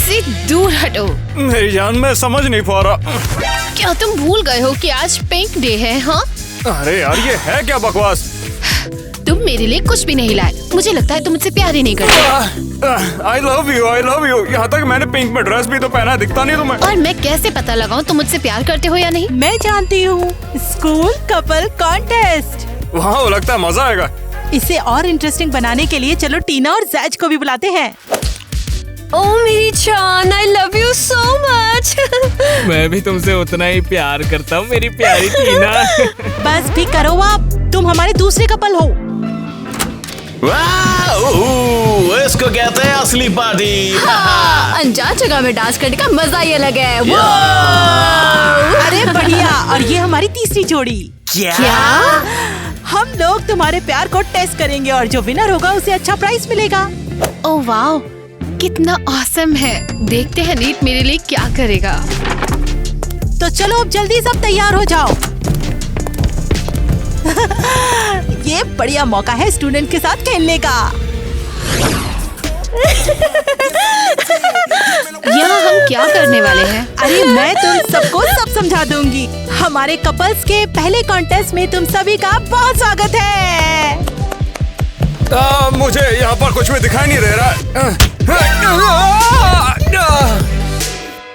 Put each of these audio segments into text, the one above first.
मुझसे दूर हटो। मेरी जान, मैं समझ नहीं पा रहा। क्या तुम भूल गए हो कि आज पिंक डे है? हाँ, अरे यार, ये है क्या बकवास? तुम मेरे लिए कुछ भी नहीं लाए। मुझे लगता है तुम मुझसे प्यार ही नहीं करते। I love you। यहाँ तक मैंने पिंक में ड्रेस भी तो पहना, दिखता नहीं तुम्हें? और मैं कैसे पता लगाऊं तुम मुझसे प्यार करते हो या नहीं? मैं जानती हूँ, स्कूल कपल कॉन्टेस्ट। वाह, लगता है मजा आएगा। इसे और इंटरेस्टिंग बनाने के लिए चलो टीना और जैज को भी बुलाते हैं। ओह मेरी जान, I love you so much। मैं भी तुमसे उतना ही प्यार करता हूँ मेरी प्यारी टीना। बस भी करो आप, तुम हमारे दूसरे कपल हो। वाह, इसको कहते हैं असली पार्टी। अनजान जगह में डांस करने का मजा ही अलग है। अरे बढ़िया। और ये हमारी तीसरी जोड़ी। क्या? हम लोग तुम्हारे प्यार को टेस्ट करेंगे और जो विनर होगा उसे अच्छा प्राइस मिलेगा। ओह वाह, कितना ऑसम है। देखते हैं नीट मेरे लिए क्या करेगा। तो चलो अब जल्दी सब तैयार हो जाओ। ये बढ़िया मौका है स्टूडेंट के साथ खेलने का। यहाँ हम क्या करने वाले हैं? अरे मैं तुम सबको सब समझा दूंगी। हमारे कपल्स के पहले कॉन्टेस्ट में तुम सभी का बहुत स्वागत है। मुझे यहाँ पर कुछ भी दिखाई नहीं दे रहा।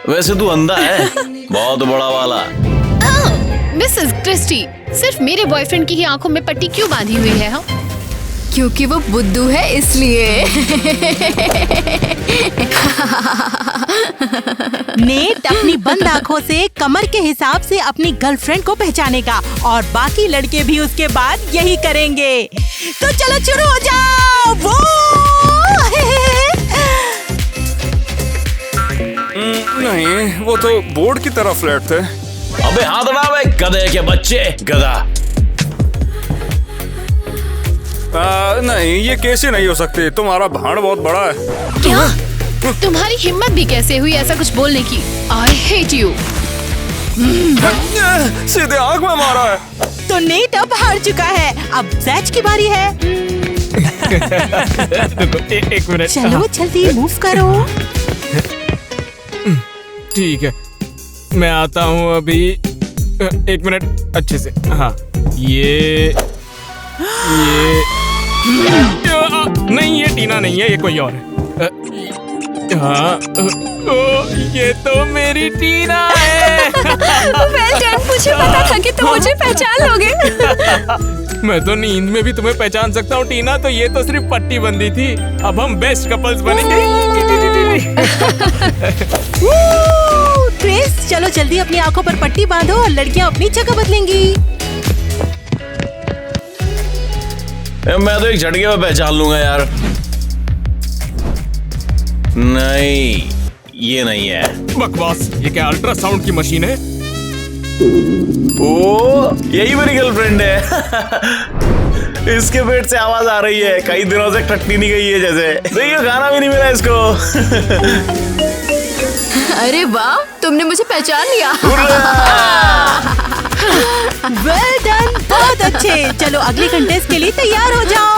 वैसे तू अंधा है, बहुत बड़ा वाला। मिसेस क्रिस्टी, सिर्फ मेरे बॉयफ्रेंड की ही आंखों में पट्टी क्यों बांधी हुई है? हाँ? क्योंकि वो बुद्धू है इसलिए। नेट अपनी बंद आँखों से कमर के हिसाब से अपनी गर्लफ्रेंड को पहचानेगा और बाकी लड़के भी उसके बाद यही करेंगे। तो चलो शुरू हो जाओ। वो नहीं, वो तो बोर्ड की तरफ फ्लैट थे। अबे हाथ हटा बे, गधे के बच्चे, गधा। नहीं, ये कैसे नहीं हो सकती? तुम्हारा भाड़ बहुत बड़ा है। क्या? तुम्हारी हिम्मत भी कैसे हुई ऐसा कुछ बोलने की? I hate you। सीधे आंख में मारा है। तो नेट अब हार चुका है। अब जैज की बारी है। एक मिनट। चलो जल्दी मूव करो। ठीक है, मैं आता हूँ अभी। एक मिनट, अच्छे से। हाँ, ये नहीं, ये टीना नहीं है, ये कोई और है। हाँ, ये तो मेरी टीना है। Well done, मुझे पता था कि तुम मुझे पहचान लोगे। मैं तो नींद में भी तुम्हें पहचान सकता हूँ टीना, तो ये तो सिर्फ पट्टी बंदी थी। अब हम बेस्ट कपल्स बनेंगे। क्रिस, चलो जल्दी अपनी आंखों पर पट्टी बांधो और लड़कियां अपनी जगह बदलेंगी। मैं तो एक झटके में पहचान लूंगा यार। नहीं, ये नहीं है। बकवास, ये क्या अल्ट्रासाउंड की मशीन है? ओ, यही मेरी गर्लफ्रेंड है। इसके पेट से आवाज आ रही है, कई दिनों से टट्टी नहीं गई है जैसे। देखिए, खाना भी नहीं मिला इसको। अरे वाह, तुमने मुझे पहचान लिया। वेल डन, बहुत अच्छे। चलो अगले कंटेस्ट के लिए तैयार हो जाओ।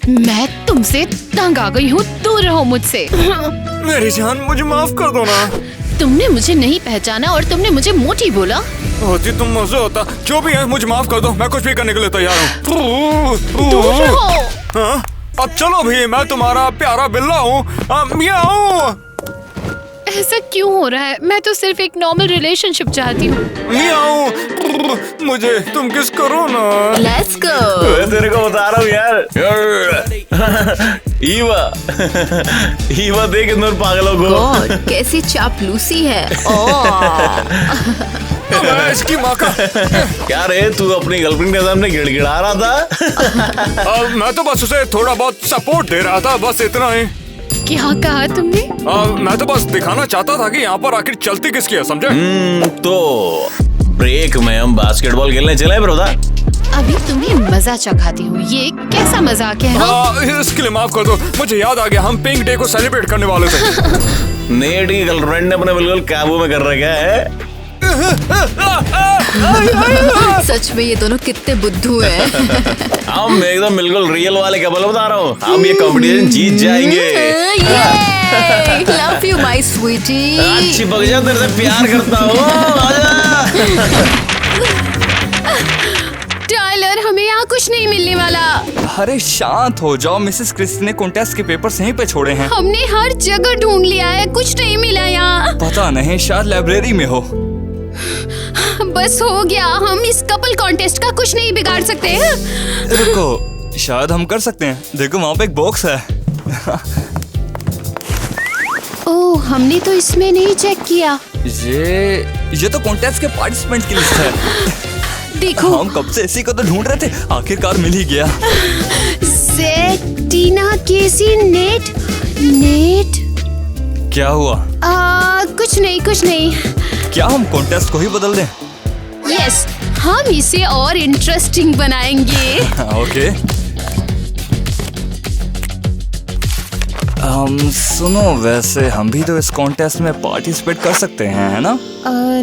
मैं तुमसे तंग आ गई हूँ, दूर रहो मुझसे। मेरी जान, मुझे माफ कर दो ना। तुमने मुझे नहीं पहचाना और तुमने मुझे मोटी बोला। होती तुम मजे होता। जो भी है, मुझे माफ कर दो। मैं कुछ भी करने के लिए तैयार हूँ। दूर रहो। हाँ? अब चलो भी, मैं तुम्हारा प्यारा बिल्ला हूँ। मियाऊ। ऐसा क्यों हो रहा है? मैं तो सिर्फ एक नॉर्मल रिलेशनशिप चाहती हूँ। मियाऊ, मुझे तुम किस करो ना। Let's go. मैं तेरे को बता रहा हूँ यार। ईवा, ईवा देख इन पागलों को। गॉड, कैसी चापलूसी है। इसकी माँ का। क्या रे, तू अपनी गर्लफ्रेंड के सामने गिड़गिड़ा रहा था? मैं तो बस उसे थोड़ा बहुत सपोर्ट दे रहा था, बस इतना ही। क्या कहा तुमने? मैं तो बस दिखाना चाहता था कि यहाँ पर आखिर चलती किसकी है, समझे? तो ब्रेक में हम बास्केटबॉल खेलने चले ब्रोदा। अभी तुम्हें मजा चखाती हूँ। ये कैसा मजाक है? हाँ? इसके लिए माफ कर दो। मुझे याद आ गया, हम पिंक डे को सेलिब्रेट करने वाले थे। नेट की गर्लफ्रेंड ने अपने बिल्कुल काबू में कर रखा है। सच में ये दोनों कितने बुद्धू हैं। हम एकदम बिल्कुल रियल वाले कपल बता रहा हूँ, हम ये कंपटीशन जीत जाएंगे। Love you my sweetie. अच्छी बग जा, तेरे से प्यार करता हूँ। आजा। टाइलर, हमें यहाँ कुछ नहीं मिलने वाला। अरे शांत हो जाओ, मिसेस क्रिस्टी ने कॉन्टेस्ट के पेपर्स यहीं पे छोड़े हैं। हमने हर जगह ढूंढ लिया है, कुछ नहीं मिला यहाँ। पता नहीं, शायद लाइब्रेरी में हो। बस हो गया, हम इस कपल कॉन्टेस्ट का कुछ नहीं बिगाड़ सकते। रुको, शायद हम कर सकते हैं। देखो वहाँ पे एक बॉक्स है। ओह, हमने तो इसमें नहीं चेक किया। ये तो कॉन्टेस्ट के पार्टिसिपेंट की लिस्ट है। देखो, हम कब से इसी को तो ढूंढ रहे थे, आखिरकार मिल ही गया। टीना, केसी, नेट। क्या हुआ? कुछ नहीं। क्या हम कॉन्टेस्ट को ही बदल दें? यस, हम इसे और इंटरेस्टिंग बनाएंगे। ओके। सुनो, वैसे हम भी तो इस कॉन्टेस्ट में पार्टिसिपेट कर सकते हैं, है ना?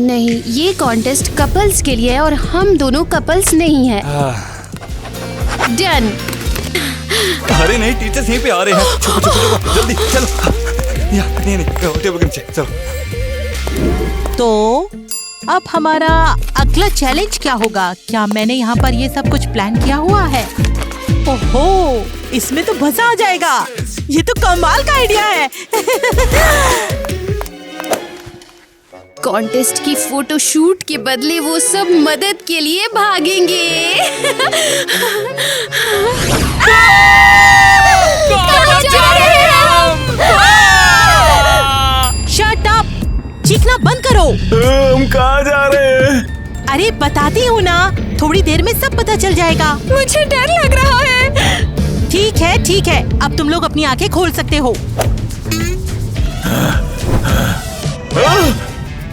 नहीं, ये कॉन्टेस्ट कपल्स के लिए है और हम दोनों कपल्स नहीं हैं। डन। अरे नहीं, टीचर्स यहीं पे आ रहे हैं। छुपो, जल्दी चलो। नहीं, टेबल के नीचे चलो। तो अब हमारा अगला चैलेंज क्या होगा? क्या मैंने यहाँ पर ये सब कुछ प्लान किया हुआ है? ओहो, इसमें तो मजा आ जाएगा। ये तो कमाल का आइडिया है। कॉन्टेस्ट की फोटो शूट के बदले वो सब मदद के लिए भागेंगे। Shut up! चीखना बंद करो। हम कहाँ जा रहे हैं? अरे बताती हूँ ना, थोड़ी देर में सब पता चल जाएगा। मुझे डर लग रहा है। ठीक है, अब तुम लोग अपनी आंखें खोल सकते हो।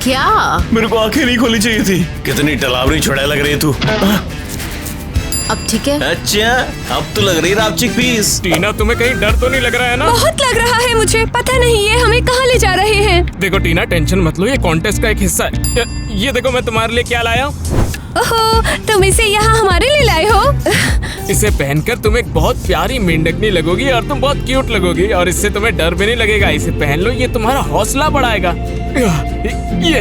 क्या? मेरे को आंखें नहीं खोलनी चाहिए थी। कितनी डरावनी चुड़ैल लग रही है तू। अब ठीक है? अच्छा, अब तो लग रही है आप चिक पीस। टीना, तुम्हें कहीं डर तो नहीं लग रहा है ना? बहुत लग रहा है मुझे, पता नहीं ये हमें कहाँ ले जा रहे हैं। देखो टीना, टेंशन मत लो, ये कॉन्टेस्ट का एक हिस्सा है। ये देखो मैं तुम्हारे लिए क्या लाया हूँ। ओहो, तुम इसे यहाँ हमारे लिए लाए हो? इसे पहनकर तुम एक बहुत प्यारी मेंढकनी लगोगी और तुम बहुत क्यूट लगोगी और इससे तुम्हें डर भी नहीं लगेगा। इसे पहन लो, ये तुम्हारा हौसला बढ़ाएगा। ये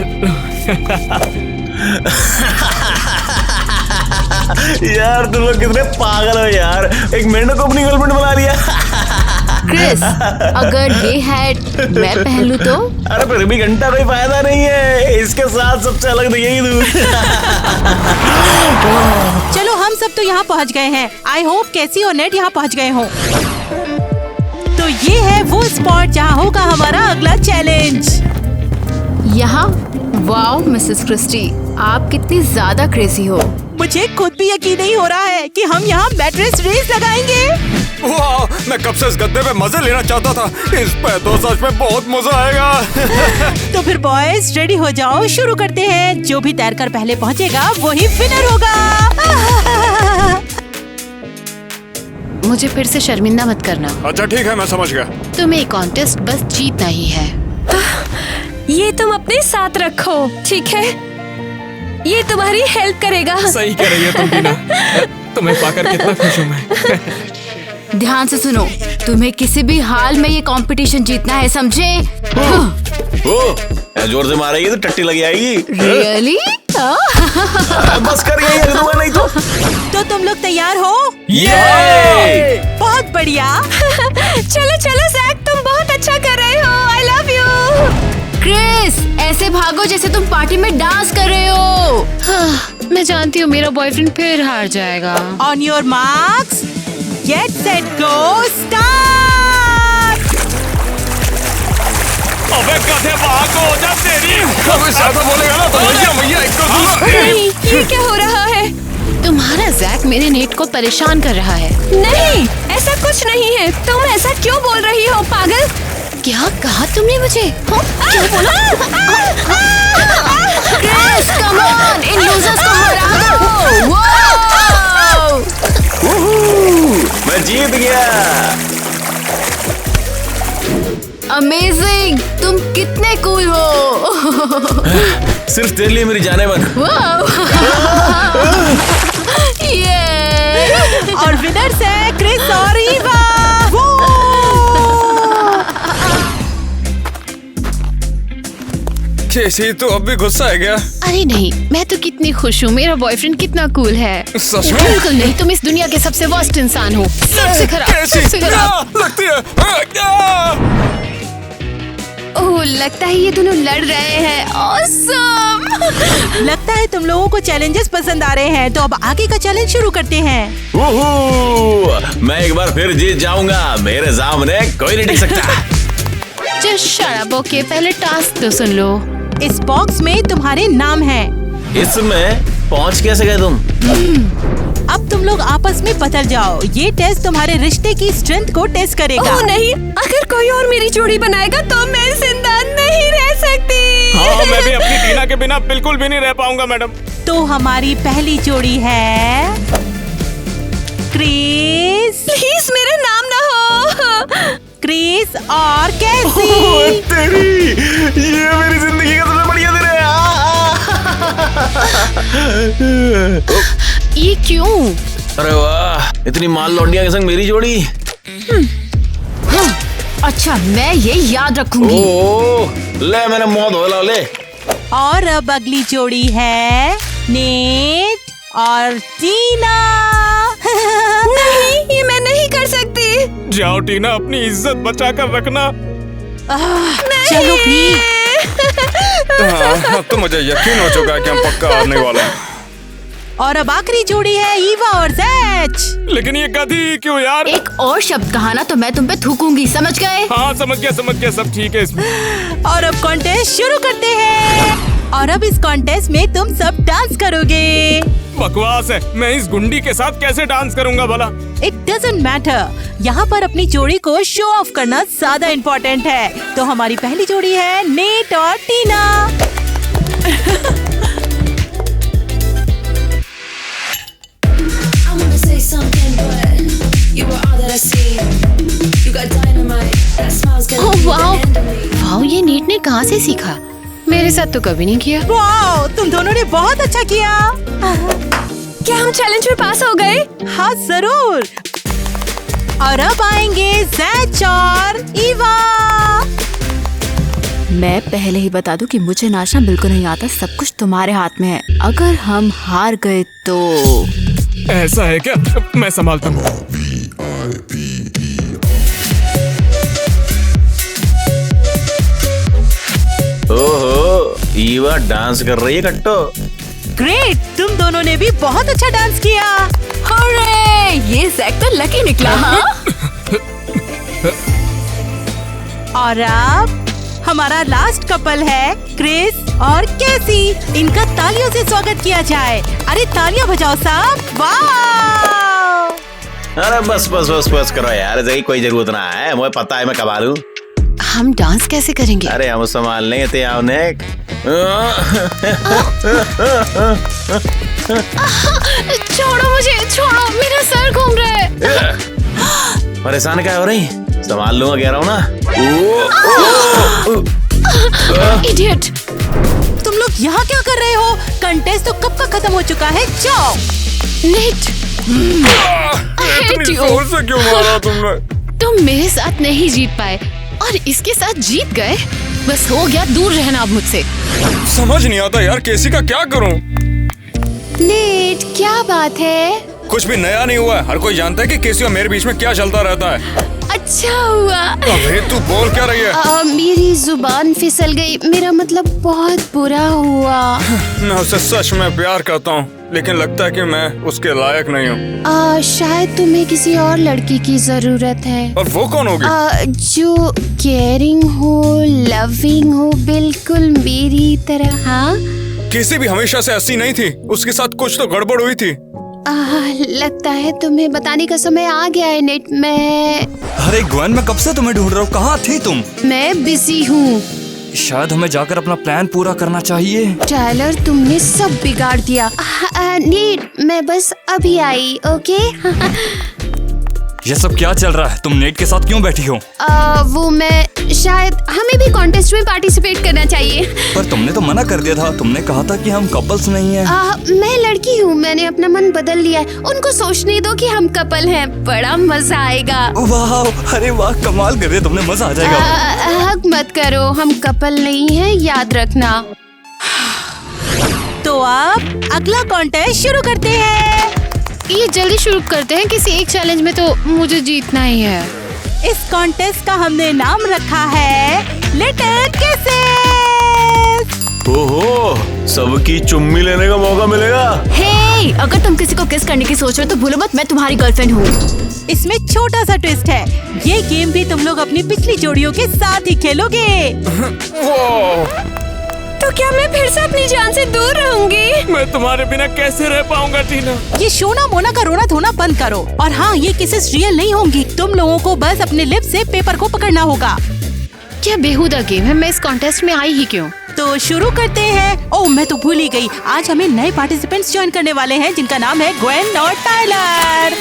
यार तुम लोग कितने पागल हो यार, एक मेंढक को अपनी गर्लफ्रेंड बना लिया। क्रिस, अगर ये हैट मैं पहन लूं तो? अरे फिर भी घंटा कोई फायदा नहीं है, इसके साथ सबसे अलग तो यही दूर। चलो, हम सब तो यहाँ पहुँच गए हैं। आई होप कैसी और नेट यहाँ पहुँच गए हो। तो ये है वो स्पॉट जहाँ होगा हमारा अगला चैलेंज। यहाँ? वाओ मिसेस क्रिस्टी, आप कितनी ज्यादा क्रेजी हो। मुझे खुद भी यकीन नहीं हो रहा है कि हम यहाँ मैट्रेस रेस लगाएंगे। वाह, मैं कब से इस गद्दे पे मजे लेना चाहता था। इस पे तो सच में बहुत मजा आएगा। तो फिर बॉयज रेडी हो जाओ, शुरू करते हैं। जो भी तैरकर पहले पहुँचेगा वही विनर होगा। मुझे फिर से शर्मिंदा मत करना। अच्छा ठीक है, मैं समझ गया। तुम्हें कॉन्टेस्ट बस जीतना ही है। ये तुम अपने साथ रखो, ठीक है? ये तुम्हारी हेल्प करेगा। सही कह रही है तुम टीना, तुम्हें पाकर कितना खुश हूँ मैं। ध्यान से सुनो, तुम्हें किसी भी हाल में ये कंपटीशन जीतना है, समझे? जोर से मारेगी तो टट्टी लग जाएगी। रियली? बस कर गई नहीं तो तुम लोग तैयार हो? ये बहुत बढ़िया। चलो चलो जैक, तुम बहुत अच्छा कर रहे हो। I love you. क्रिस, ऐसे भागो जैसे तुम पार्टी में डांस कर रहे हो। मैं जानती हूँ मेरा बॉयफ्रेंड फिर हार जाएगा। On your marks, get set go, start. अबे गधे, भागो जा तेरी। अबे ज्यादा बोलेगा ना तो भैया एक तो नहीं, ये क्या हो रहा है? तुम्हारा जैक मेरे नेट को परेशान कर रहा है। नहीं, ऐसा कुछ नहीं है। तुम ऐसा क्यों बोल रही हो, पागल? क्या कहा तुमने मुझे? क्या बोला? क्रिस, कम ऑन, इन लूजर्स को हरा दो। मैं जीत गया। अमेजिंग, तुम कितने कूल हो। सिर्फ तेरे लिए मेरी जाने बन। ये और विनर्स है क्रिस और ईवा। केसी तो अब भी गुस्सा है क्या? अरे नहीं, मैं तो कितनी खुश हूँ। मेरा बॉयफ्रेंड कितना कूल है। सच में? बिल्कुल नहीं, तुम इस दुनिया के सबसे वर्स्ट इंसान हो। सबसे खराब, केसी, सबसे खराब। लगती है। ओह, लगता है ये दोनों लड़ रहे हैं। ऑसम। लगता है तुम लोगों को चैलेंजेस पसंद आ रहे हैं, तो अब आगे का चैलेंज शुरू करते हैं। मैं एक बार फिर जीत जाऊंगा, मेरे सामने कोई नहीं टिक सकता। Just shut up, okay? पहले टास्क तो सुन लो। इस बॉक्स में तुम्हारे नाम हैं। इसमें पहुंच कैसे गए तुम? अब तुम लोग आपस में बदल जाओ। ये टेस्ट तुम्हारे रिश्ते की स्ट्रेंथ को टेस्ट करेगा। ओह नहीं, अगर कोई और मेरी जोड़ी बनाएगा तो मैं जिंदा नहीं रह सकती। हाँ, मैं भी अपनी टीना के बिना बिल्कुल भी नहीं रह पाऊंगा मैडम। तो हमारी पहली जोड़ी है क्रिस। प्लीज मेरा नाम ना हो। क्रिस और कैसी। तेरी, ये मेरी जिंदगी का सबसे बढ़िया दिन है। ये क्यों? अरे वाह, इतनी माल लौंडिया के संग मेरी जोड़ी। अच्छा, मैं ये याद रखूंगी। ओह, ले मैंने मुंह धो ला ले। और अब अगली जोड़ी है नेट और टीना। नहीं, ये मैं नहीं कर सकती। जाओ टीना, अपनी इज्जत बचा कर रखना। चलो भी। अब तो मुझे यकीन हो चुका है कि हम पक्का हारने वाले हैं। और अब आखिरी जोड़ी है ईवा और जैच। लेकिन ये गधी क्यों यार? एक और शब्द कहा ना तो मैं तुम पे थूकूंगी, समझ गए? हाँ, समझ गया, सब ठीक है इसमें। और अब कॉन्टेस्ट शुरू करते हैं। और अब इस कॉन्टेस्ट में तुम सब डांस करोगे। बकवास है, मैं इस गुंडी के साथ कैसे डांस करूंगा भला? It doesn't matter. यहाँ पर अपनी जोड़ी को शो ऑफ करना ज्यादा इम्पोर्टेंट है। तो हमारी पहली जोड़ी है नेट और टीना। I wanna say something, but you were all that I see. You got dynamite, that smile's gonna oh be the wow, end of me. Wow, ये नेट ने कहाँ से सीखा? मेरे साथ तो कभी नहीं किया। वाओ, तुम दोनों ने बहुत अच्छा किया। क्या हम चैलेंज में पास हो गए? हाँ जरूर। और अब आएंगे जैच और ईवा। मैं पहले ही बता दूं कि मुझे नाचना बिल्कुल नहीं आता। सब कुछ तुम्हारे हाथ में है। अगर हम हार गए तो ऐसा है क्या? मैं संभालता हूँ। ओहो, ईवा डांस कर रही है कट्टो। ग्रेट, तुम दोनों ने भी बहुत अच्छा डांस किया। अरे ये जैक तो लकी निकला। हाँ? और अब हमारा लास्ट कपल है क्रिस और कैसी। इनका तालियों से स्वागत किया जाए। अरे तालियां बजाओ साहब। वाह! अरे बस करो यार, इसकी कोई जरूरत ना है। मुझे पता है मैं कमा लूं। हम डांस कैसे करेंगे? अरे हम संभाल लेंगे ते आपने। छोड़ो मुझे, छोड़ो, मेरा सर घूम रहा है। परेशान क्या हो रही? संभाल लूंगा कह रहा हूँ ना। इडियट। तुम लोग यहाँ क्या कर रहे हो? कंटेस्ट तो कब का खत्म हो चुका है। जाओ। नेट, इतनी जोर से क्यों मारा तुमने? तुम मेरे साथ नहीं जीत पाए और इसके साथ जीत गए। बस हो गया, दूर रहना अब मुझसे। समझ नहीं आता यार, केसी का क्या करूं? नेट, क्या बात है? कुछ भी नया नहीं हुआ है। हर कोई जानता है कि केसी और मेरे बीच में क्या चलता रहता है। अच्छा हुआ। अबे तू बोल क्या रही है? मेरी जुबान फिसल गई। मेरा मतलब बहुत बुरा हुआ। मैं उसे सच में प्यार करता हूँ, लेकिन लगता है कि मैं उसके लायक नहीं हूँ। शायद तुम्हें किसी और लड़की की जरूरत है। और वो कौन होगी? जो केयरिंग हो, लविंग हो, बिल्कुल मेरी तरह। हाँ, केसी भी हमेशा से ऐसी नहीं थी। उसके साथ कुछ तो गड़बड़ हुई थी। लगता है तुम्हें बताने का समय आ गया है नेट। अरे ग्वेन, मैं कब से तुम्हें ढूंढ रहा हूँ। कहाँ थी तुम? मैं बिजी हूँ। शायद हमें जाकर अपना प्लान पूरा करना चाहिए। टाइलर, तुमने सब बिगाड़ दिया। नेट, मैं बस अभी आई। ओके। ये सब क्या चल रहा है? तुम नेट के साथ क्यों बैठी हो? वो मैं शायद हमें भी कॉन्टेस्ट में पार्टिसिपेट करना चाहिए। पर तुमने तो मना कर दिया था। तुमने कहा था कि हम कपल्स नहीं हैं। मैं लड़की हूँ, मैंने अपना मन बदल लिया है। उनको सोचने दो कि हम कपल हैं, बड़ा मजा आएगा। वाह, अरे वाह, कमाल कर दिया तुमने, मजा आ जाएगा। हक मत करो, हम कपल नहीं हैं, याद रखना। तो अब अगला कॉन्टेस्ट शुरू करते हैं। ये जल्दी शुरू करते हैं, किसी एक चैलेंज में तो मुझे जीतना ही है। इस कॉन्टेस्ट का हमने नाम रखा है लिटिल किसेस। ओहो, सबकी चुम्मी लेने का मौका मिलेगा। हे, अगर तुम किसी को किस करने की सोच रहे हो तो भूलो मत मैं तुम्हारी गर्लफ्रेंड हूँ। इसमें छोटा सा ट्विस्ट है, ये गेम भी तुम लोग अपनी पिछली जोड़ियों के साथ ही खेलोगे। तो क्या मैं फिर से अपनी जान से दूर रहूंगी? मैं तुम्हारे बिना कैसे रह पाऊंगा टीना? ये शोना मोना का रोना धोना बंद करो। और हाँ, ये किसेस रियल नहीं होंगी। तुम लोगों को बस अपने लिप से पेपर को पकड़ना होगा। क्या बेहुदा गेम है, मैं इस कॉन्टेस्ट में आई ही क्यों? तो शुरू करते हैं। ओह, मैं तो भूल ही गई, आज हमें नए पार्टिसिपेंट्स ज्वाइन करने वाले हैं जिनका नाम है ग्वेन और टाइलर।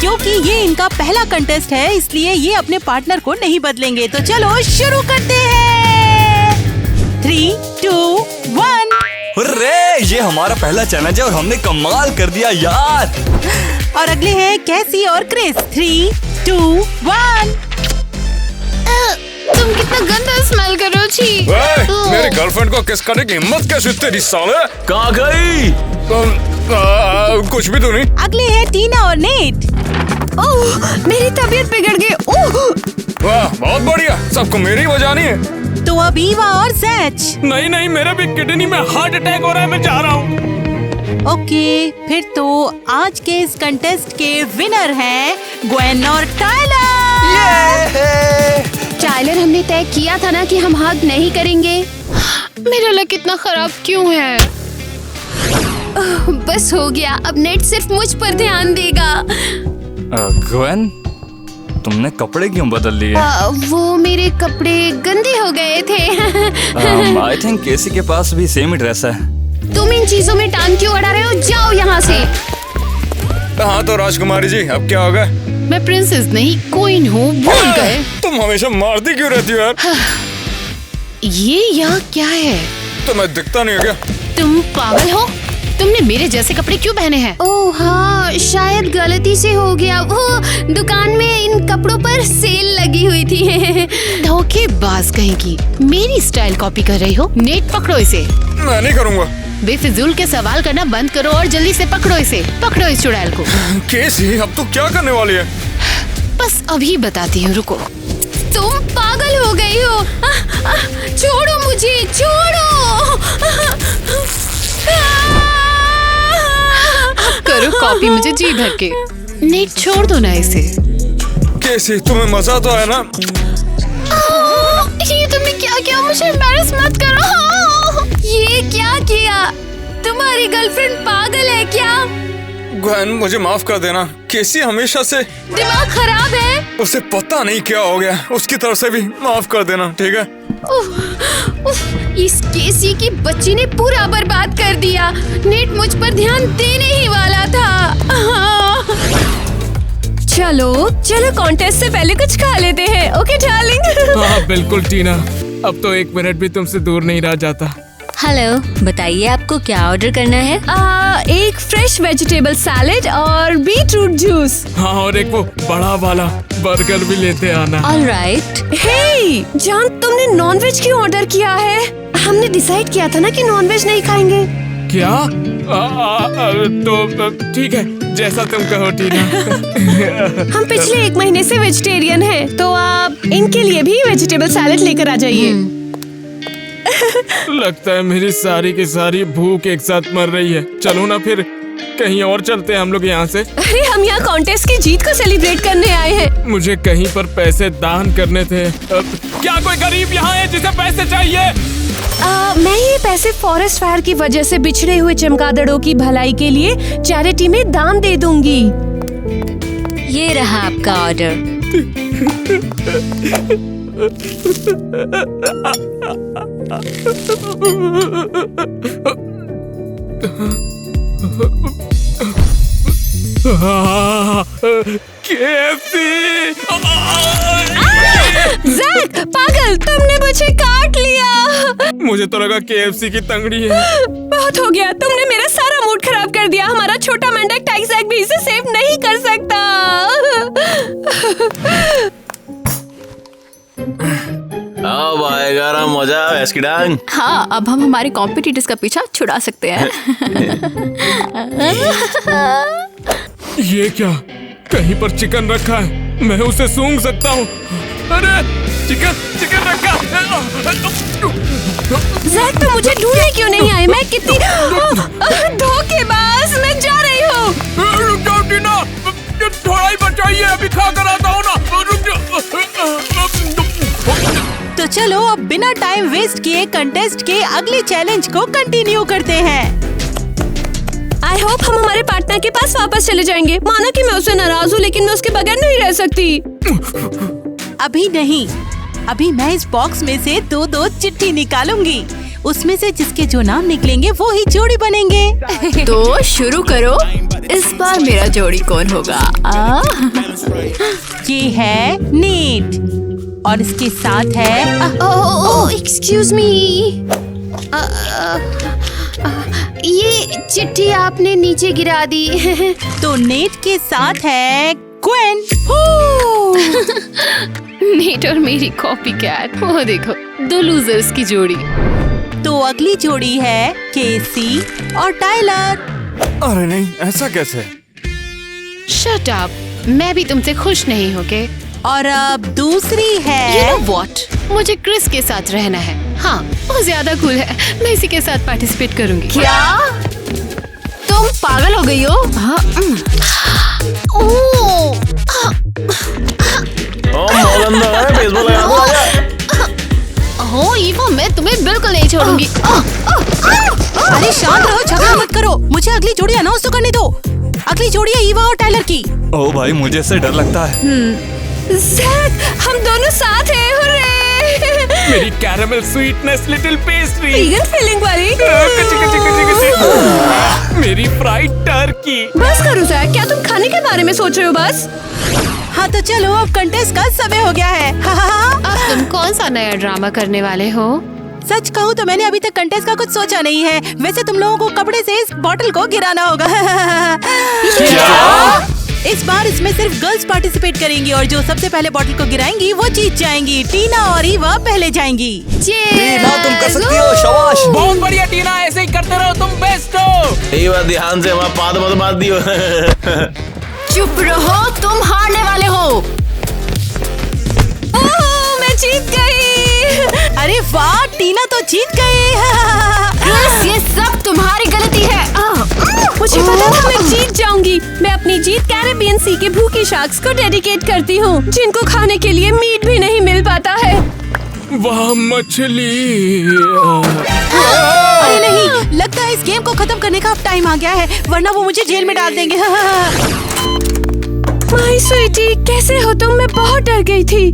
क्योंकि ये इनका पहला कंटेस्ट है, इसलिए ये अपने पार्टनर को नहीं बदलेंगे। तो चलो शुरू करते हैं। 3, 2, 1। अरे, ये हमारा पहला चैलेंज है और हमने कमाल कर दिया यार। और अगले हैं कैसी और क्रिस। 3, 2, 1। तुम कितना गंदा स्मेल कर रहे हो, छी। मेरी गर्लफ्रेंड को किस करने की हिम्मत कैसे तेरी साले? कहाँ गई? कुछ भी तो नहीं। अगले हैं टीना और नेट। ओह, मेरी तबीयत बिगड़ गई। ओह, वाह, बहुत बढ़िया, सबको मेरी बजानी है। तो अब ईवा और सैच। नहीं नहीं, मेरे भी किडनी में हार्ट अटैक हो रहा है, मैं जा रहा हूँ। ओके, फिर तो आज के इस कंटेस्ट के विनर हैं ग्वेन और टाइलर। टाइलर, हमने तय किया था ना कि हम हग नहीं करेंगे। मेरा लक इतना खराब क्यों है? बस हो गया, अब नेट सिर्फ मुझ पर ध्यान देगा। ग्वेन, तुमने कपड़े क्यों बदल लिए? वो मेरे कपड़े गंदे हो गए थे। आई थिंक केसी के पास भी सेम ही ड्रेस है। तुम इन चीजों में टांग क्यों अड़ा रहे हो? जाओ यहाँ से। हाँ तो राजकुमारी जी, अब क्या होगा? मैं प्रिंसेस नहीं, क्वीन हूँ, भूल गए? तुम हमेशा मारती क्यों रहती हो यार? ये यहाँ क्या है? तुम्हें दिखता नहीं हो क्या? तुम पागल हो? तुमने मेरे जैसे कपड़े क्यों पहने हैं? ओह हाँ, शायद गलती से हो गया। वो दुकान में इन कपड़ों पर सेल लगी हुई थी। धोखेबाज कहीं की, मेरी स्टाइल कॉपी कर रही हो? नेट, पकड़ो इसे। मैं नहीं करूँगा। बेफिजूल के सवाल करना बंद करो और जल्दी से पकड़ो इसे। पकड़ो इस चुड़ैल को। केसी, अब तू क्या करने वाली है? बस अभी बताती हूँ, रुको। तुम पागल हो गई हो। छोड़ो मुझे, छोड़ो। करो कॉपी मुझे जी भर के। नेट, छोड़ दो ना इसे। केसी, तुम्हें मजा तो है ना? ये तुमने क्या किया? मुझे एम्बैरस मत करो। ये क्या किया? तुम्हारी गर्लफ्रेंड पागल है क्या? ग्वेन, मुझे माफ कर देना। केसी हमेशा से दिमाग खराब है। उसे पता नहीं क्या हो गया, उसकी तरफ से भी माफ कर देना, ठीक है? इस केसी की बच्ची ने पूरा बर्बाद कर दिया। नेट मुझ पर ध्यान देने ही वाला था। चलो चलो, कॉन्टेस्ट से पहले कुछ खा लेते हैं। Okay darling. हाँ बिल्कुल टीना, अब तो 1 मिनट भी तुमसे दूर नहीं रहा जाता। हेलो, बताइए आपको क्या ऑर्डर करना है? एक फ्रेश वेजिटेबल सैलेड और बीटरूट जूस। हाँ, और एक वो बड़ा वाला बर्गर भी लेते आना। ऑलराइट। हे जान, तुमने नॉनवेज क्यों ऑर्डर किया है? हमने डिसाइड किया था ना कि नॉनवेज नहीं खाएंगे। क्या? तो ठीक है, जैसा तुम कहो टीना। हम पिछले 1 महीने से वेजिटेरियन हैं, तो आप इनके लिए भी वेजिटेबल सैलेड लेकर आ जाइए। लगता है मेरी सारी की सारी भूख एक साथ मर रही है। चलो ना फिर कहीं और चलते हैं हम लोग यहाँ से। अरे हम यहाँ कॉन्टेस्ट की जीत को सेलिब्रेट करने आए हैं। मुझे कहीं पर पैसे दान करने थे। क्या कोई गरीब यहाँ है जिसे पैसे चाहिए? मैं ये पैसे फॉरेस्ट फायर की वजह से बिछड़े हुए चमगादड़ों की भलाई के लिए चैरिटी में दान दे दूंगी। ये रहा आपका ऑर्डर। KFC! जैक पागल, तुमने मुझे काट लिया। मुझे तो लगा KFC की तंगड़ी है। बहुत हो गया, तुमने मेरा सारा मूड खराब कर दिया। हमारा छोटा मेंढक टाइजैक भी इसे सेव नहीं कर सकता। अब आएगा ना मजा भैंस की डांग। हाँ, अब हम हमारे कॉम्पिटिटर्स का पीछा छुड़ा सकते हैं। ये क्या? कहीं पर चिकन रखा है, मैं उसे सूंघ सकता हूँ। अरे चिकन रखा। जैक तो मुझे ढूंढने क्यों नहीं आए? मैं कितनी धोखेबाज। मैं जा रही हूँ। रुक जाओ टीना, थोड़ा ही बचाइए, अभी खा कर आता हूँ ना। रुक जाओ। तो चलो अब बिना टाइम वेस्ट किए कंटेस्ट के अगले चैलेंज को कंटिन्यू करते हैं। आई होप हम हमारे पार्टनर के पास वापस चले जाएंगे। माना कि मैं उससे नाराज हूँ, लेकिन मैं उसके बगैर नहीं रह सकती। अभी नहीं, अभी मैं इस बॉक्स में से दो चिट्ठी निकालूंगी। उसमें से जिसके जो नाम निकलेंगे वो ही जोड़ी बनेंगे। तो शुरू करो। इस बार मेरा जोड़ी कौन होगा? ये है नेट और इसके साथ है एक्सक्यूज मी, ये चिट्ठी आपने नीचे गिरा दी। तो नेट के साथ है क्वेन। नेट और मेरी कॉपी कैट। वो देखो, दो लूजर्स की जोड़ी। तो अगली जोड़ी है केसी और टाइलर। अरे नहीं, ऐसा कैसे? शट अप, मैं भी तुमसे खुश नहीं हूँ के। और अब दूसरी है You know what? मुझे क्रिस के साथ रहना है। हाँ, वो ज्यादा कूल है। मैं इसी के साथ पार्टिसिपेट करूंगी। क्या तुम पागल हो गई हो? मोगंदा है, बेसबॉल लगा दो, आजा। हो ईवो, मैं तुम्हें बिल्कुल नहीं छोड़ूंगी। अरे शांत रहो, झगड़ा मत करो। मुझे अगली जोड़ी अनाउंस तो करने दो। अगली जोड़ी है ईवा और टाइलर की। ओ भाई, मुझे इससे डर लगता है। जैक, हम दोनों साथ हैं। हुर्रे! मेरी caramel sweetness little pastry. Vegan feeling वाली। मेरी फ्राइड टर्की। बस करो जैक, क्या तुम खाने के बारे में सोच रहे हो बस? हाँ तो चलो, अब कंटेस्ट का समय हो गया है। अब तुम कौन सा नया ड्रामा करने वाले हो? सच कहूँ तो मैंने अभी तक कंटेस्ट का कुछ सोचा नहीं है। वैसे तुम लोगों को कपड़े से इस बॉटल को गिराना होगा। इस बार इसमें सिर्फ गर्ल्स पार्टिसिपेट करेंगी और जो सबसे पहले बॉटल को गिराएंगी वो जीत जाएंगी। टीना और ईवा पहले जाएंगी। टीना, तुम कर सकती हो, शाबाश। बहुत बढ़िया टीना, ऐसे ही करते रहो, तुम बेस्ट हो। ये बात ध्यान से वहाँ पाद मत मार दियो। चुप रहो, तुम हारने वाले हो। ओह, मैं जीत गई। अरे वाह, टीना तो जीत गई। क्रिस, ये सब तुम्हारी गलती है। मुझे पता था मैं जीत जाऊंगी। मैं अपनी जीत कैरेबियन सी के भूखे शार्क्स को डेडिकेट करती हूँ, जिनको खाने के लिए मीट भी नहीं मिल पाता है। वाह मछली। अरे नहीं, लगता है इस गेम को खत्म करने का अब टाइम आ गया है, वरना वो मुझे जेल में डाल देंगे। माय स्वीटी, कैसे हो तुम? मैं बहुत डर गई थी।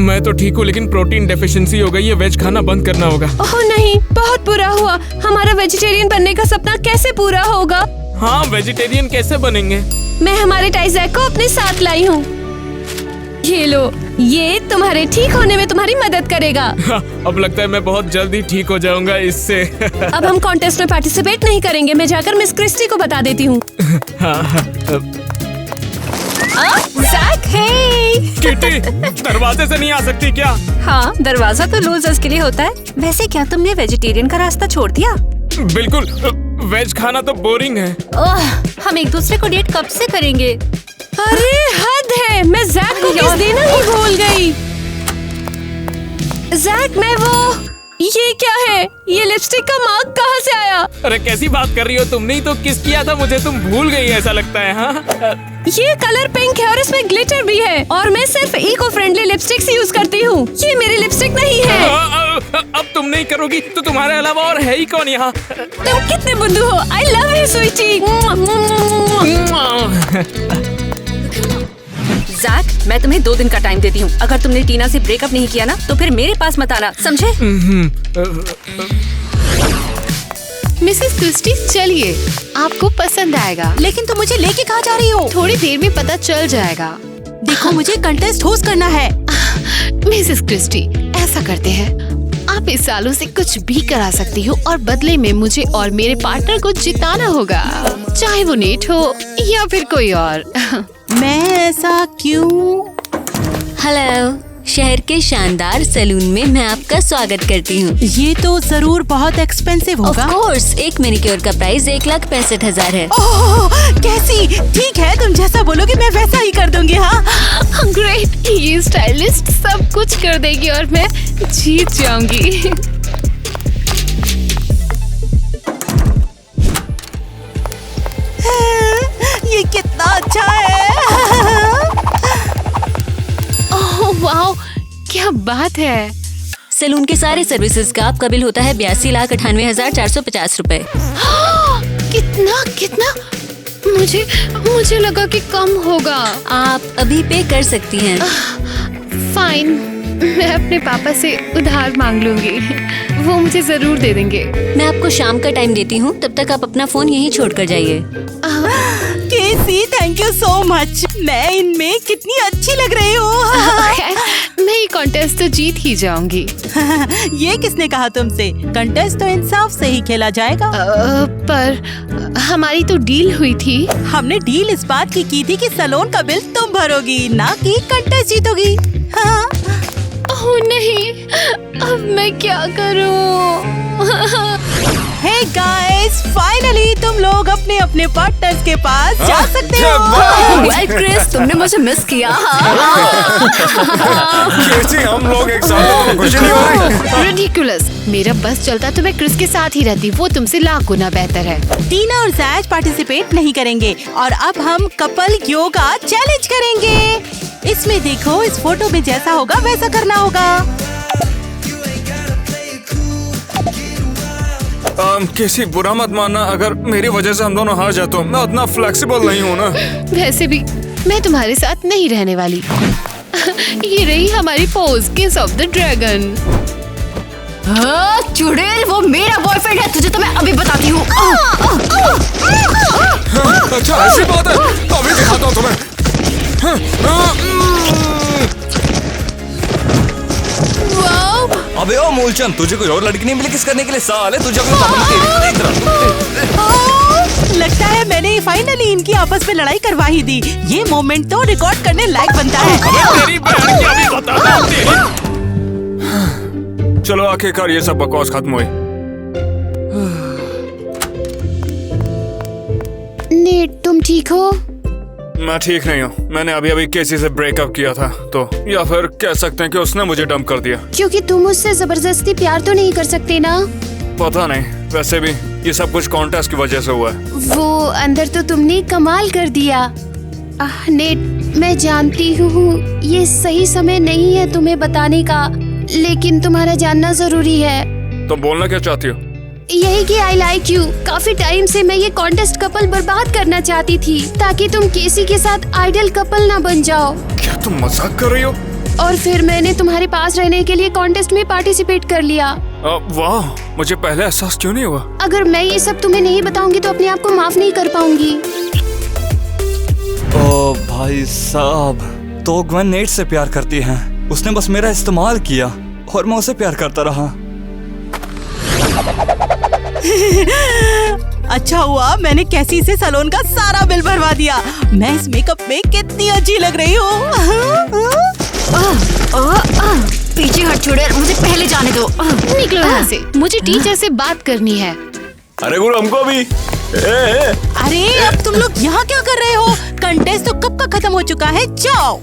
मैं तो ठीक हूँ, लेकिन प्रोटीन डेफिशिएंसी हो गई है। वेज खाना बंद करना होगा। ओह नहीं, बहुत बुरा हुआ। हमारा वेजिटेरियन बनने का सपना कैसे पूरा होगा? हाँ, वेजिटेरियन कैसे बनेंगे? मैं हमारे टाइजैक को अपने साथ लाई हूँ। ये लो, ये तुम्हारे ठीक होने में तुम्हारी मदद करेगा। अब लगता है मैं बहुत जल्दी ठीक हो जाऊंगा इससे। अब हम कॉन्टेस्ट में पार्टिसिपेट नहीं करेंगे। मैं जाकर मिस क्रिस्टी को बता देती हूँ। जैक, हे! किटी, दरवाजे से नहीं आ सकती क्या? हाँ, दरवाजा तो लूजर्स के लिए होता है। वैसे क्या तुमने वेजिटेरियन का रास्ता छोड़ दिया? बिल्कुल, वेज खाना तो बोरिंग है। हम एक दूसरे को डेट कब से करेंगे? अरे हद है, मैं जैक को किस देना ही भूल गई। जैक, मैं वो, ये क्या है? ये लिपस्टिक का मार्क कहाँ से आया? अरे कैसी बात कर रही हो? तुमने ही तो किस किया था, मुझे तुम भूल गई ऐसा लगता है। हाँ, ये कलर पिंक है और इसमें ग्लिटर भी है, और मैं सिर्फ इको फ्रेंडली लिपस्टिक्स यूज करती हूँ। ये मेरी लिपस्टिक नहीं है। अब तुम नहीं करोगी तो तुम्हारे अलावा और है ही कौन यहाँ? तुम कितने बुद्धू हो। I love you sweetie. Jack, मैं तुम्हें 2 दिन का टाइम देती हूँ। अगर तुमने टीना से ब्रेकअप नहीं किया ना, तो फिर मेरे पास मत आना, समझे? मिसेस क्रिस्टी चलिए, आपको पसंद आएगा। लेकिन तुम मुझे लेके कहाँ जा रही हो? थोड़ी देर में पता चल जाएगा। देखो मुझे कंटेस्ट होस्ट करना है। मिसेस क्रिस्टी, ऐसा करते हैं, आप इस सालों से कुछ भी करा सकती हो और बदले में मुझे और मेरे पार्टनर को जिताना होगा, चाहे वो नेट हो या फिर कोई और। मैं ऐसा क्यों? हेलो, शहर के शानदार सैलून में मैं आपका स्वागत करती हूँ। ये तो जरूर बहुत एक्सपेंसिव होगा। ऑफ कोर्स, एक मैनिक्योर का प्राइस 1,65,000 है। ओह, कैसी? ठीक है, तुम जैसा बोलोगे मैं वैसा ही कर दूंगी। हाँ ग्रेट, ये स्टाइलिस्ट सब कुछ कर देगी और मैं जीत जाऊंगी। ये कितना अच्छा है। ओह वाओ, क्या बात है। सैलून के सारे सर्विसेज का आपका बिल होता है 82,98,450 रुपए। कितना कितना? मुझे लगा कि कम होगा। आप अभी पे कर सकती हैं। फाइन, मैं अपने पापा से उधार मांग लूंगी, वो मुझे जरूर दे देंगे। मैं आपको शाम का टाइम देती हूँ, तब तक आप अपना फोन यहीं छोड़ कर जाइए। केसी, थैंक यू सो मच। मैं इनमें कितनी अच्छी लग रही हूँ। मैं ये कॉन्टेस्ट तो जीत ही जाऊंगी। ये किसने कहा तुमसे? कंटेस्ट तो इंसाफ से ही खेला जाएगा। पर हमारी तो डील हुई थी। हमने डील इस बात की थी कि सैलून का बिल तुम भरोगी, ना कि कंटेस्ट जीतोगी। हाँ। ओह नहीं, अब मैं क्या करूं? हे गाइस, फाइनली तुम लोग अपने अपने पार्टनर्स के पास जा सकते हो। वेल क्रिस, तुमने मुझे मिस किया। कैसे हम लोग एक साथ हैं, तुम्हें खुशी नहीं हो रही? रिडिकुलस, मेरा बस चलता तो मैं क्रिस के साथ ही रहती, वो तुमसे लाख गुना बेहतर है। टीना और जैज पार्टिसिपेट नहीं करेंगे और अब हम कपल योगा चैलेंज करेंगे। इसमें देखो, इस फोटो में जैसा होगा वैसा करना होगा। किसी बुरा मत मानना, अगर मेरी वजह से हम दोनों हार जाते हो, मैं उतना फ्लेक्सिबल नहीं हूँ ना। वैसे भी मैं तुम्हारे साथ नहीं रहने वाली। ये रही हमारी पोज, किस ऑफ द ड्रैगन। चुड़ैल, वो मेरा बॉयफ्रेंड है, तुझे तो मैं अभी बताती हूँ। अच्छा ऐसी बात है, अभी दिखाता हूँ तुम्हें। अबे ओ मूलचंद, तुझे कोई और लड़की नहीं मिली किस करने के लिए? साले तुझे अपनी लगता है मैंने फाइनली इनकी आपस में लड़ाई करवा ही दी। ये मोमेंट तो रिकॉर्ड करने लायक बनता है। तेरी बहन की अभी बता दो तेरी। चलो आखिरकार ये सब बकवास खत्म हुई। नेट, तुम ठीक हो? मैं ठीक नहीं हूँ। मैंने अभी अभी केसी से ब्रेकअप किया था, तो या फिर कह सकते हैं कि उसने मुझे डंप कर दिया। क्योंकि तुम उससे जबरदस्ती प्यार तो नहीं कर सकते ना? पता नहीं, वैसे भी ये सब कुछ कॉन्टेस्ट की वजह से हुआ है। वो अंदर तो तुमने कमाल कर दिया। नेट, मैं जानती हूँ ये सही समय नहीं है तुम्हें बताने का, लेकिन तुम्हारा जानना जरूरी है। तो बोलना क्या चाहती हो? यही कि आई लाइक यू। काफी टाइम से मैं ये कॉन्टेस्ट कपल बर्बाद करना चाहती थी, ताकि तुम केसी के साथ आइडल कपल ना बन जाओ। क्या तुम मजाक कर रही हो? और फिर मैंने तुम्हारे पास रहने के लिए कॉन्टेस्ट में पार्टिसिपेट कर लिया। वाह, मुझे पहले एहसास क्यों नहीं हुआ? अगर मैं ये सब तुम्हें नहीं बताऊंगी तो अपने आप को माफ नहीं कर पाऊंगी। ओ भाई साहब, तो ग्वेन नेट से प्यार करती है। उसने बस मेरा इस्तेमाल किया और मैं उसे प्यार करता रहा। अच्छा हुआ मैंने कैसी से सैलून का सारा बिल भरवा दिया। मैं इस मेकअप में कितनी अच्छी लग रही हूँ। पीछे हट चुड़ैल, मुझे पहले जाने दो। निकलो यहाँ से, मुझे टीचर से बात करनी है। अरे गुरु, हमको भी। अरे अब तुम लोग यहाँ क्या कर रहे हो? कंटेस्ट तो कब का खत्म हो चुका है, जाओ।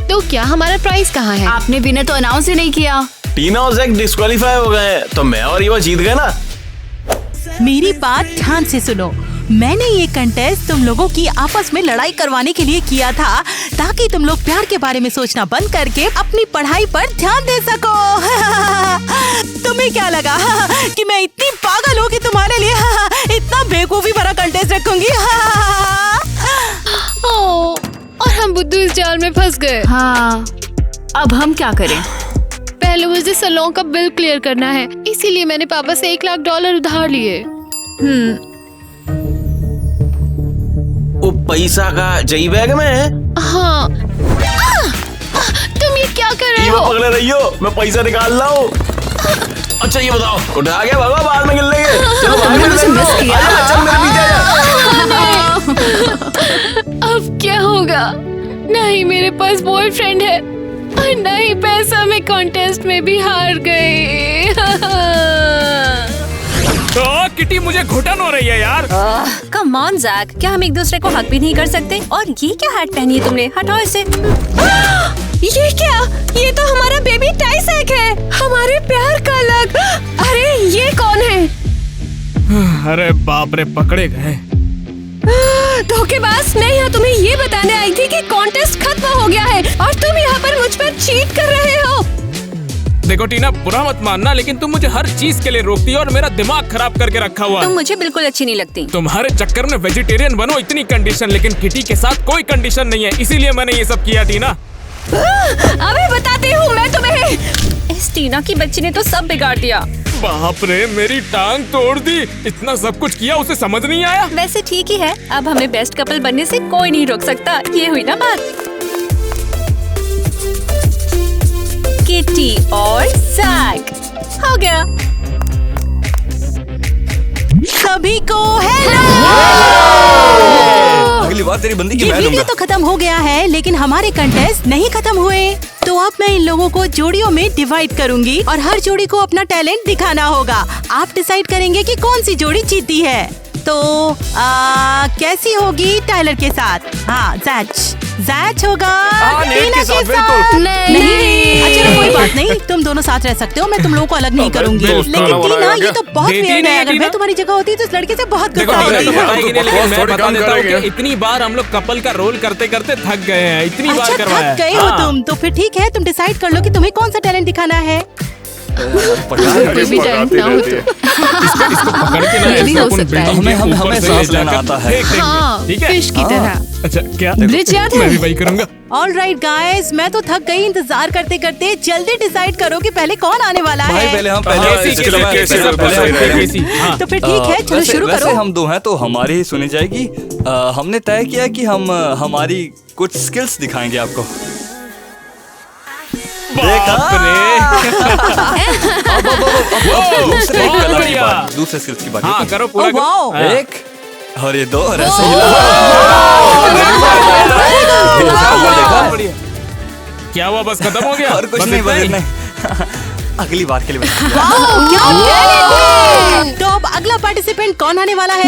तो क्या हमारा प्राइस कहाँ है? आपने भी तो अनाउंस ही नहीं किया। टीना और जैक डिस्क्वालीफाई हो गए, तो मैं और ईवा जीत गए ना। मेरी बात ध्यान से सुनो। मैंने ये कंटेस्ट तुम लोगों की आपस में लड़ाई करवाने के लिए किया था, ताकि तुम लोग प्यार के बारे में सोचना बंद करके अपनी पढ़ाई पर ध्यान दे सको। तुम्हें क्या लगा कि मैं इतनी पागल हूँ कि तुम्हारे लिए इतना बेवकूफी भरा कंटेस्ट रखूंगी? और हम बुद्धू इस जाल में फंस गए। हाँ, अब हम क्या करें? पहले मुझे सैलून का बिल क्लियर करना है, इसीलिए मैंने पापा से $1,00,000 उधार लिए। वो पैसा का जई बैग में है। हाँ। तुम ये क्या कर रहे ये हो? पकड़े रही हो, मैं पैसा निकाल रहा हूँ। अच्छा ये बताओ, उठा के भागो, बाद में गिर लेंगे। चलो भाग मुझे मिस किया। चल मेरे पीछे आजा। अब क्या होगा? नहीं मेरे पास बॉयफ्रेंड है और नहीं पैसा, मैं कॉन्टेस्ट में भी हार गई। तो किटी मुझे घुटन हो रही है यार। कम ऑन जैक, क्या हम एक दूसरे को हक भी नहीं कर सकते? और ये क्या हैट पहनी है तुमने? हटाओ इसे। ये क्या? ये तो हमारा बेबी टाइसैक है, हमारे प्यार का लग। अरे ये कौन है? अरे बाप रे, पकड़े गए। धोखेबाज, मैं यहाँ तुम्हें ये बताने आई थी कि कॉन्टेस्ट खत्म हो गया है और तुम यहाँ पर मुझ पर चीट कर रहे हो। देखो टीना, बुरा मत मानना, लेकिन तुम मुझे हर चीज के लिए रोकती हो और मेरा दिमाग खराब करके रखा हुआ। तुम मुझे बिल्कुल अच्छी नहीं लगती। तुम्हारे चक्कर में वेजिटेरियन बनो इतनी कंडीशन, लेकिन किटी के साथ कोई कंडीशन नहीं है, इसीलिए मैंने ये सब किया टीना। अभी बताती हूँ मैं तुम्हें। इस टीना की बच्ची ने तो सब बिगाड़ दिया। बाप रे, मेरी टांग तोड़ दी। इतना सब कुछ किया, उसे समझ नहीं आया। वैसे ठीक ही है, अब हमें बेस्ट कपल बनने से कोई नहीं रोक सकता। ये हुई ना बात। किटी और जैक हो गया। सभी को हेलो। अगली बार तेरी बंदी की ये मैं वीडियो लूंगा। तो खत्म हो गया है, लेकिन हमारे कंटेस्ट नहीं खत्म हुए। तो अब मैं इन लोगों को जोड़ियों में डिवाइड करूंगी और हर जोड़ी को अपना टैलेंट दिखाना होगा। आप डिसाइड करेंगे कि कौन सी जोड़ी जीती है। तो कैसी होगी टाइलर के साथ? हाँ, जैच होगा नेट के साथ, नहीं। अच्छा कोई बात नहीं, तुम दोनों साथ रह सकते हो, मैं तुम लोगों को अलग नहीं करूंगी। लेकिन टीना, ये तो बहुत देती वेयर नहीं है। है अगर टीना। मैं तुम्हारी जगह होती तो इस लड़के से बहुत देखो गुस्सा टीना तो होती। बताएगी नहीं, लेकिन मैं थोड़ी बता काम देता हूँ करेंगे। कि इतनी बार हम लोग कपल का रोल करते करते थक गए हैं। इतनी बार अच्छा करवाया थक गए हो तुम, तो फिर ठीक है, तुम डिसाइड कर लो कि तुम्हें कौन सा टैलेंट दिखाना है। कोई भी टाइम ना हो तो। इसको पकड़ के ना ये भी ऐसे हो अपन सकता है। बिल्डिंग के हमें ऊपर से सांस ले लेना जाकर आता है। फेंक देंगे, हाँ, ठीक है? फिश की तरह। अच्छा क्या ब्रिज याद है? मैं भी वही करूंगा। ऑल राइट गाइस, मैं तो थक गई इंतजार करते करते। जल्दी डिसाइड करो कि पहले कौन आने वाला भाई है। पहले हम हाँ। तो फिर ठीक है, चलो शुरू वैसे करो। हम दो हैं तो हमारी ही सुनी जाएगी। हमने तय किया कि हम हमारी कुछ स्किल्स दिखाएंगे आपको। दूसरे बहुत कला की बढ़िया। बात, दूसरे स्किल्स की बात। हाँ करो पूरा Oh, wow. करो। एक और ये दो और ऐसे हिला। बहुत बढ़िया। क्या हुआ, बस खत्म हो गया? और कुछ बस नहीं, इतना बस ही? नहीं। अगली बार के लिए बस। क्या talent है। तो अब अगला पार्टिसिपेंट कौन आने वाला है?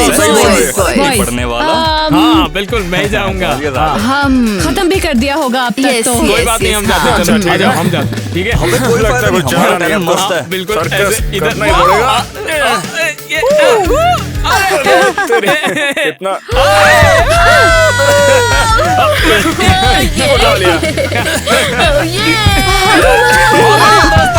सही पढ़ने वाला। हाँ बिल्कुल, मैं ही जाऊंगा। हाँ, हम खत्म भी कर दिया होगा अब तक Yes, तो। yes. कोई बात नहीं, हम जाते हैं। चलो, आ जाओ, हम जाते हैं, ठीक है? हमें कोई फायदा नहीं, हमारा टैलेंट मस्त हाँ, है। बिल्कुल सर्कस ऐसे इधर करना ही पड़ेगा। कितना उठा लिया।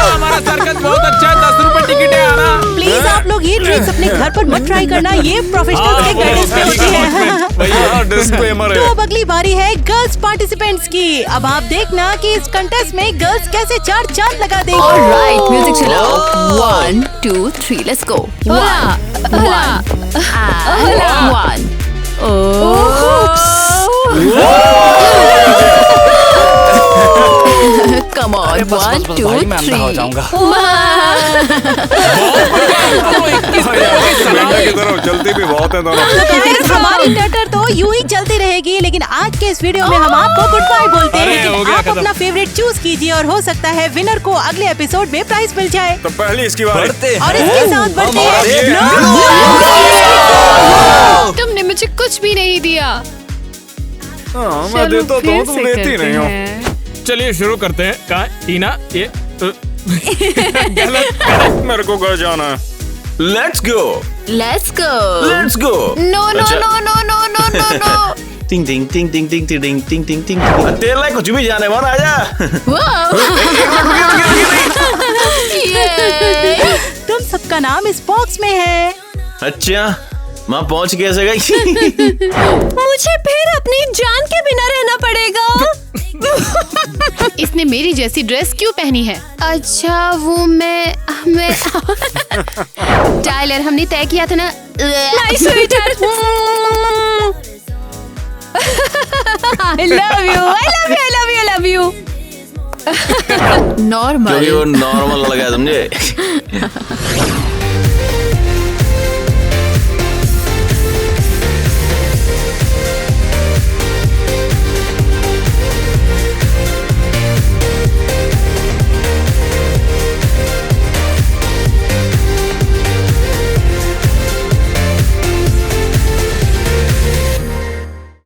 हमारा सर्कस बहुत अच्छा है, 10 रुपए टिकट है। आना प्लीज आप लोग ये ट्रिक्स अपने घर पर मत ट्राई करना, ये प्रोफेशनल के गाइडेंस में होती है। डिस्क्लेमर तो है। अब अगली बारी है गर्ल्स पार्टिसिपेंट्स की। अब आप देखना कि इस कंटेस्ट में गर्ल्स कैसे चार चांद लगा देंगी। ऑलराइट, म्यूजिक चलाओ। 1 2 3 लेट्स गो। 1 1 come on. 1 2 भाई मैं अंधा हो 3 जाऊंगा। चलती भी बहुत है दोनों। तो guys, हमारी टटर तो यूं ही चलती रहेगी, लेकिन आज के इस वीडियो में हम आपको गुड बाय बोलते हैं। अरे, हो लेकिन गया आप खत्म। अपना फेवरेट चूज कीजिए और हो सकता है विनर को अगले एपिसोड में प्राइज मिल जाए। तो पहली इसकी बारी। बढ़ते और हैं। इसके साथ बढ़ते हैं तुमने मुझे कुछ भी नहीं दिया। हाँ, मैं देता तो हूँ, तुम देती नहीं हो। चलिए शुरू करते हैं। कहाँ टीना, ये मेरे को घर जाना है। Let's go, let's go. Let's go. No no no no no no no no. टिंग टिंग टिंग टिंग टिंग टिंग टिंग टिंग टिंग। तेरे लायक कुछ भी जाने वाला, आजा। तुम सबका नाम इस बॉक्स में है। अच्छा, माँ पहुँच कैसे गई? मुझे फिर अपनी जान के बिना रहना पड़ेगा। इसने मेरी जैसी ड्रेस क्यों पहनी है? अच्छा वो मैं टाइलर, हमने तय किया था ना। I love you, I love you, I love you, I love you. क्योंकि नॉर्मल। वो नॉर्मल लगा है, समझे?